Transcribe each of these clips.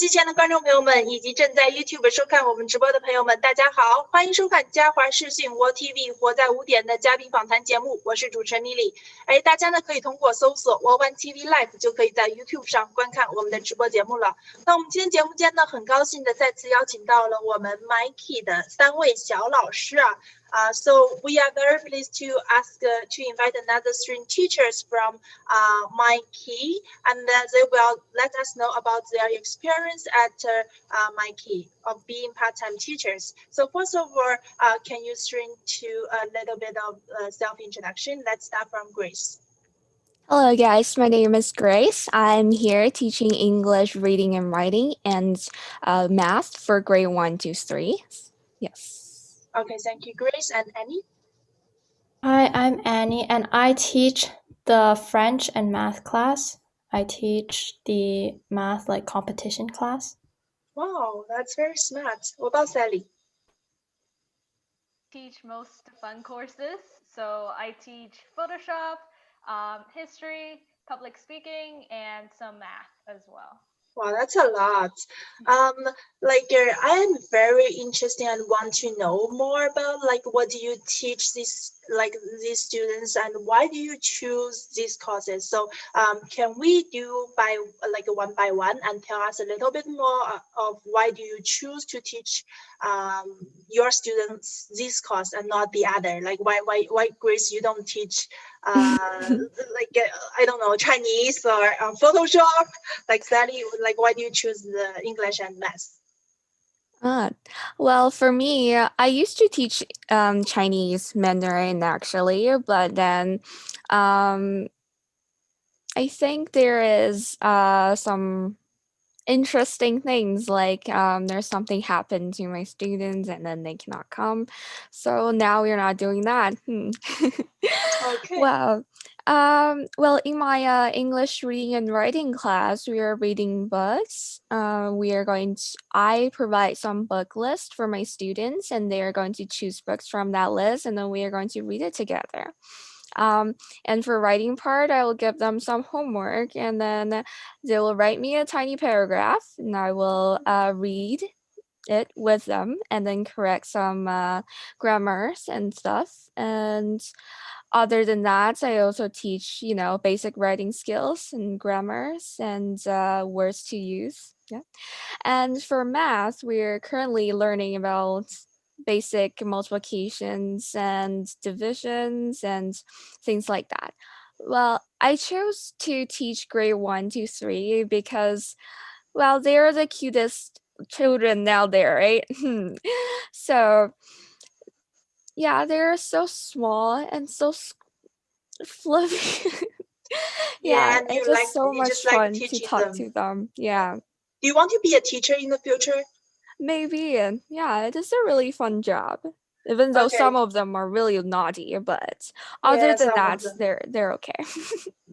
前的观众朋友们，以及正在 YouTube 收看我们直播的朋友们，大家好，欢迎收看嘉华视讯 wowtv 活在5点的嘉宾访谈节目，我是主持人 Lily。大家呢可以通过搜索 wow1tvlive 就可以在 YouTube 上观看我们的直播节目了。那我们今天节目间呢，很高兴的再次邀请到了我们 Mikey 的3位小老师啊。So we are very pleased to to invite another string teachers from Mikey, and they will let us know about their experience at Mikey of being part-time teachers. So first of all, can you string to a little bit of self-introduction? Let's start from Grace. Hello guys, my name is Grace. I'm here teaching English reading and writing and math for grade 1 to 3. Yes. Okay, thank you, Grace. And Annie? Hi, I'm Annie, and I teach the French and math class. I teach the math competition class. Wow, that's very smart. What about Sally? Teach most fun courses. So I teach Photoshop, history, public speaking, and some math as well. Wow, that's a lot. I am very interested and want to know more about what do you teach these students and why do you choose these courses? So can we do by one by one and tell us a little bit more of why do you choose to teach your students this course and not the other? Like why Grace, you don't teach I don't know, Chinese or Photoshop, like Sally, why do you choose the English and math? Well, for me, I used to teach Chinese Mandarin actually, but then I think there is some interesting things like there's something happened to my students and then they cannot come. So now we're not doing that. Okay. Well, in my English reading and writing class, we are reading books. I provide some book list for my students and they are going to choose books from that list and then we are going to read it together. And for writing part, I will give them some homework and then they will write me a tiny paragraph and I will read it with them and then correct some grammars and stuff. And other than that, I also teach, basic writing skills and grammars and words to use. Yeah. And for math, we're currently learning about basic multiplications and divisions and things like that. Well, I chose to teach grade 1 to 3 because, well, they're the cutest children out there, right? So, yeah, they're so small and so fluffy. Yeah, and it's just so much fun to talk to them. Yeah. Do you want to be a teacher in the future? Maybe. Yeah, it is a really fun job. Even though some of them are really naughty, but other than that, they're okay.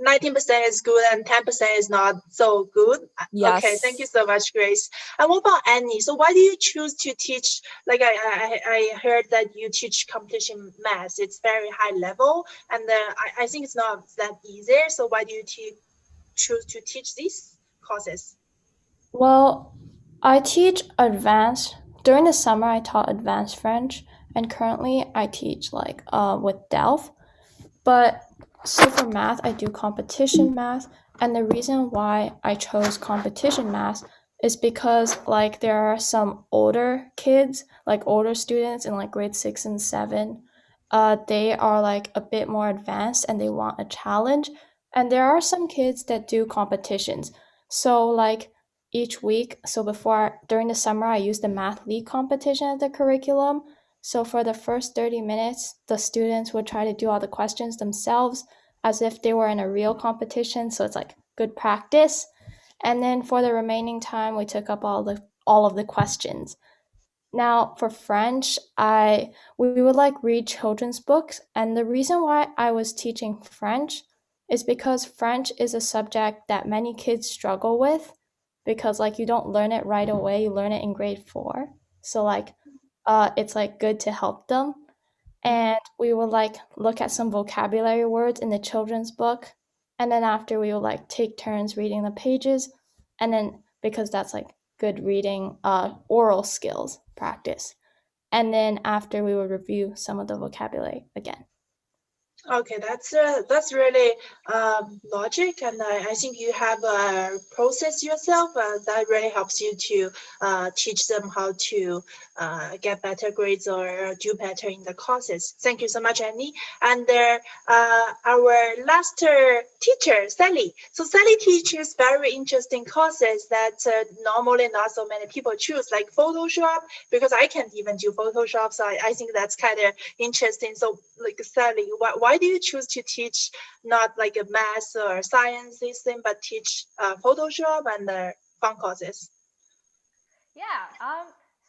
19% is good and 10% is not so good. Yes. Okay, thank you so much, Grace. And what about Annie? So why do you choose to teach, I heard that you teach competition math. It's very high level and I think it's not that easy. So why do you choose to teach these courses? Well, I teach advanced. During the summer, I taught advanced French, and currently I teach with Delph. But so for math, I do competition math, and the reason why I chose competition math is because there are some older kids, older students in grade 6 and 7. They are a bit more advanced and they want a challenge. And there are some kids that do competitions. So each week, during the summer, I use the math league competition as the curriculum. So for the first 30 minutes, the students would try to do all the questions themselves as if they were in a real competition. So it's good practice. And then for the remaining time, we took up all of the questions. Now for French, we would read children's books. And the reason why I was teaching French is because French is a subject that many kids struggle with because you don't learn it right away. You learn it in grade 4. So it's good to help them. And we would look at some vocabulary words in the children's book. And then after we would take turns reading the pages. And then because that's good reading, oral skills practice. And then after we would review some of the vocabulary again. Okay, that's really logic, and I think you have a process yourself that really helps you to teach them how to get better grades or do better in the courses. Thank you so much, Annie. And our last teacher, Sally. So Sally teaches very interesting courses that normally not so many people choose, like Photoshop, because I can't even do Photoshop, so I think that's kind of interesting. So like Sally, why do you choose to teach not like a math or science system, but teach Photoshop and fun courses? Yeah.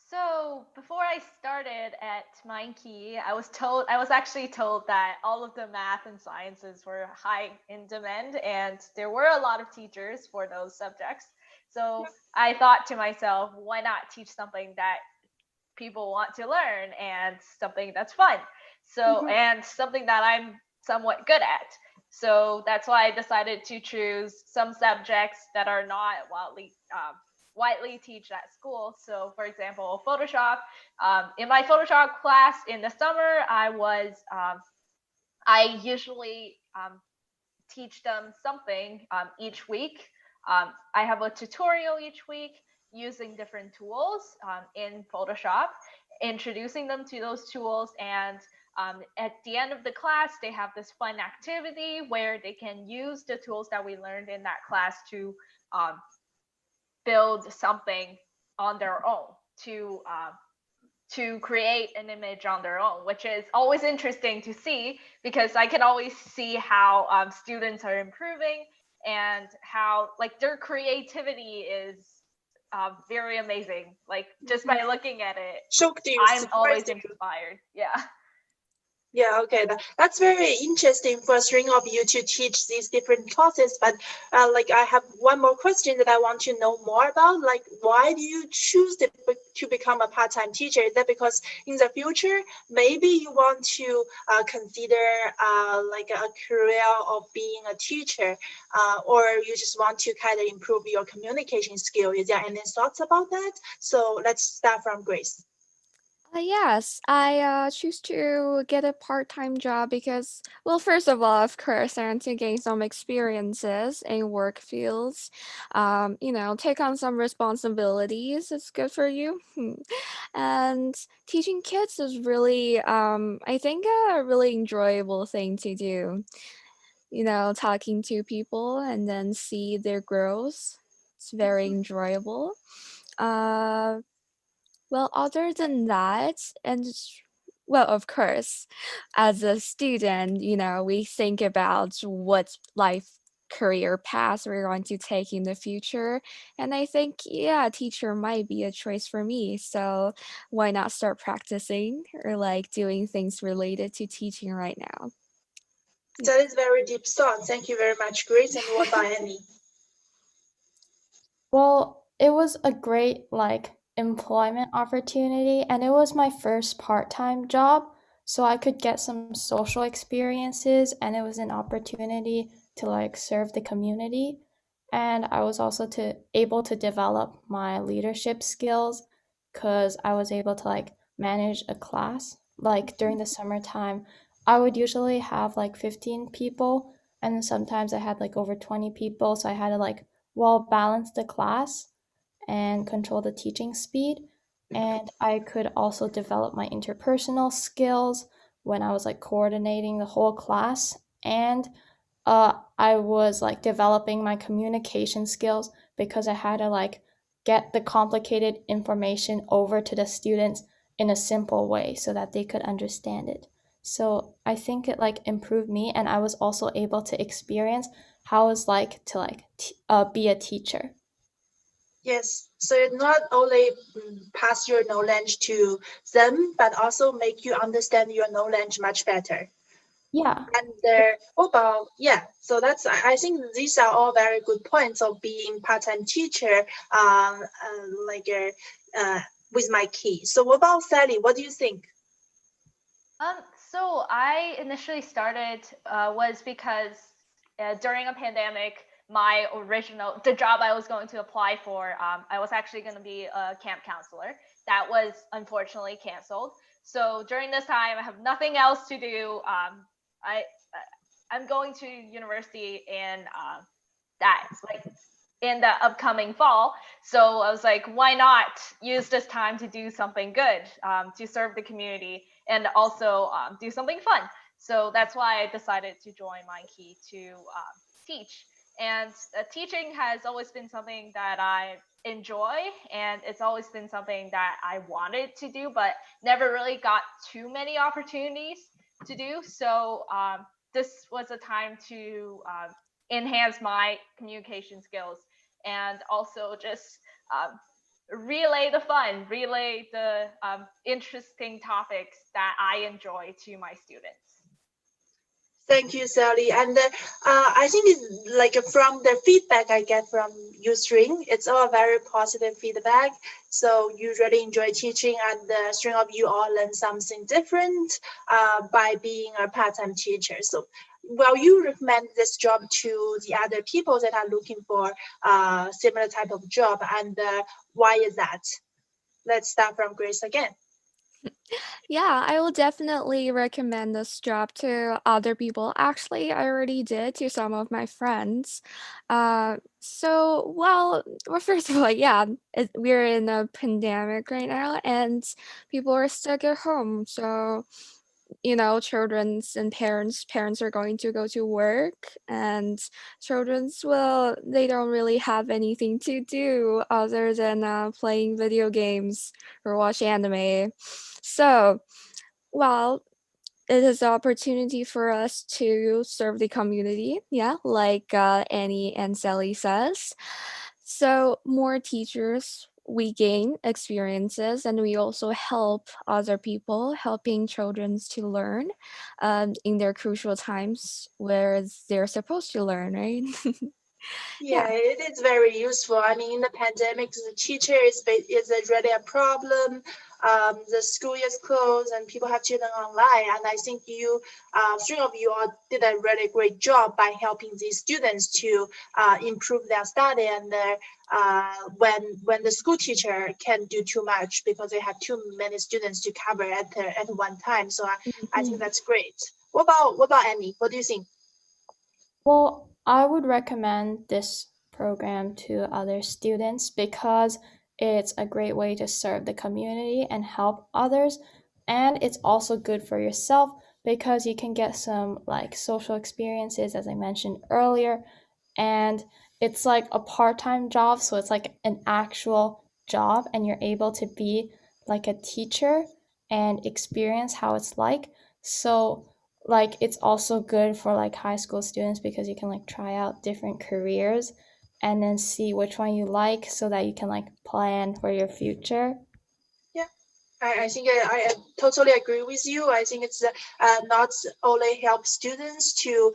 So before I started at Mindkey, I was actually told that all of the math and sciences were high in demand, and there were a lot of teachers for those subjects. So I thought to myself, why not teach something that people want to learn and something that's fun? So, and something that I'm somewhat good at. So that's why I decided to choose some subjects that are not widely taught at school. So, for example, Photoshop. In my Photoshop class in the summer, I usually teach them something each week. I have a tutorial each week using different tools in Photoshop, introducing them to those tools, and at the end of the class, they have this fun activity where they can use the tools that we learned in that class to build something on their own, to create an image on their own, which is always interesting to see because I can always see how students are improving and how like their creativity is very amazing. Like just by looking at it, I'm always inspired. Yeah. Yeah, okay, that's very interesting for three of you to teach these different courses. But like, I have one more question that I want to know more about. Like, why do you choose to become a part-time teacher? Is that because in the future, maybe you want to consider like a career of being a teacher, or you just want to kind of improve your communication skill? Is there any thoughts about that? So let's start from Grace. Yes, I choose to get a part-time job because, well, first of all, of course, I want to gain some experiences in work fields. Take on some responsibilities. It's good for you. And teaching kids is really, I think, a really enjoyable thing to do. Talking to people and then see their growth. It's very enjoyable. Uh, well, other than that, well, of course, as a student, we think about what life career path we're going to take in the future. And I think, yeah, teacher might be a choice for me. So why not start practicing or like doing things related to teaching right now? That is very deep thought. Thank you very much, Grace. And what about Annie? Well, it was a great employment opportunity, and it was my first part-time job, so I could get some social experiences, and it was an opportunity to serve the community. And I was also able to develop my leadership skills because I was able to manage a class. Like during the summertime, I would usually have 15 people, and then sometimes I had over 20 people, so I had to well balance the class and control the teaching speed. And I could also develop my interpersonal skills when I was coordinating the whole class. And I was developing my communication skills because I had to get the complicated information over to the students in a simple way so that they could understand it. So I think it improved me, and I was also able to experience how it's like to be a teacher. Yes, so it not only pass your knowledge to them, but also make you understand your knowledge much better. Yeah. And so that's, I think these are all very good points of being part-time teacher, with my key. So what about Sally? What do you think? So I initially started was because during a pandemic, the job I was going to apply for, I was actually going to be a camp counselor. That was unfortunately canceled. So during this time, I have nothing else to do. I'm going to university in in the upcoming fall. So I was like, why not use this time to do something good, to serve the community, and also do something fun. So that's why I decided to join Mindkey to teach. And teaching has always been something that I enjoy, and it's always been something that I wanted to do, but never really got too many opportunities to do. So this was a time to enhance my communication skills, and also just relay the fun, relay the interesting topics that I enjoy to my students. Thank you, Sally. And I think it's like from the feedback I get from you string, it's all very positive feedback. So you really enjoy teaching, and the string of you all learn something different by being a part-time teacher. So will you recommend this job to the other people that are looking for similar type of job, and why is that? Let's start from Grace again. Yeah, I will definitely recommend this job to other people. Actually, I already did to some of my friends. Well, first of all, yeah, we're in a pandemic right now, and people are stuck at home. So, children's and parents are going to go to work, and they don't really have anything to do other than playing video games or watch anime. So, well, it is an opportunity for us to serve the community, yeah, like Annie and Sally says. So more teachers, we gain experiences, and we also help other people, helping children to learn in their crucial times where they're supposed to learn, right? Yeah, it is very useful. I mean, in the pandemic, the teacher is really a problem. The school is closed and people have children online. And I think three of you all did a really great job by helping these students to improve their study. And when the school teacher can do too much because they have too many students to cover at one time. So I think that's great. What about Annie? What do you think? Well, I would recommend this program to other students because it's a great way to serve the community and help others. And it's also good for yourself because you can get some like social experiences, as I mentioned earlier. And it's like a part-time job, so it's like an actual job, and you're able to be like a teacher and experience how it's like. So like it's also good for like high school students because you can like try out different careers and then see which one you like so that you can like plan for your future. Yeah, I think I totally agree with you. I think it's not only help students to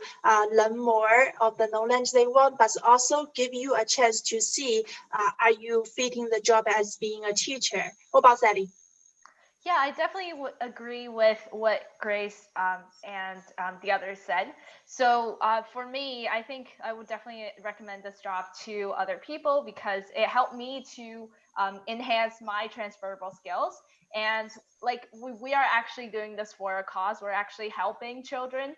learn more of the knowledge they want, but also give you a chance to see are you fitting the job as being a teacher. What about Sally? Yeah, I definitely would agree with what Grace and the others said. So for me, I think I would definitely recommend this job to other people because it helped me to enhance my transferable skills. And like we are actually doing this for a cause. We're actually helping children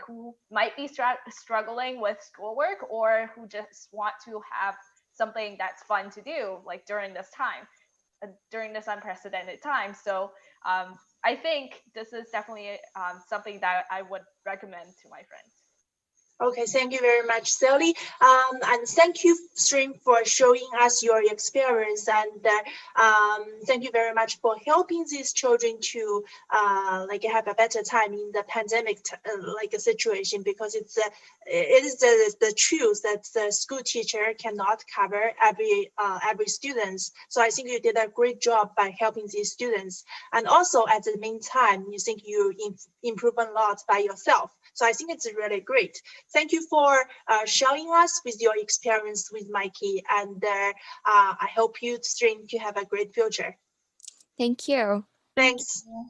who might be struggling with schoolwork or who just want to have something that's fun to do like during this time, during this unprecedented time. So I think this is definitely something that I would recommend to my friends. Okay, thank you very much, Sally. And thank you, Stream, for showing us your experience. And thank you very much for helping these children to like have a better time in the pandemic like a situation, because it is the truth that the school teacher cannot cover every students. So I think you did a great job by helping these students. And also at the meantime, you think you improve a lot by yourself. So I think it's really great. Thank you for sharing us with your experience with Mikey, and I hope you Stream to have a great future. Thank you. Thanks. Yeah.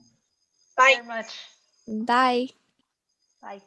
Bye. Very much. Bye. Bye.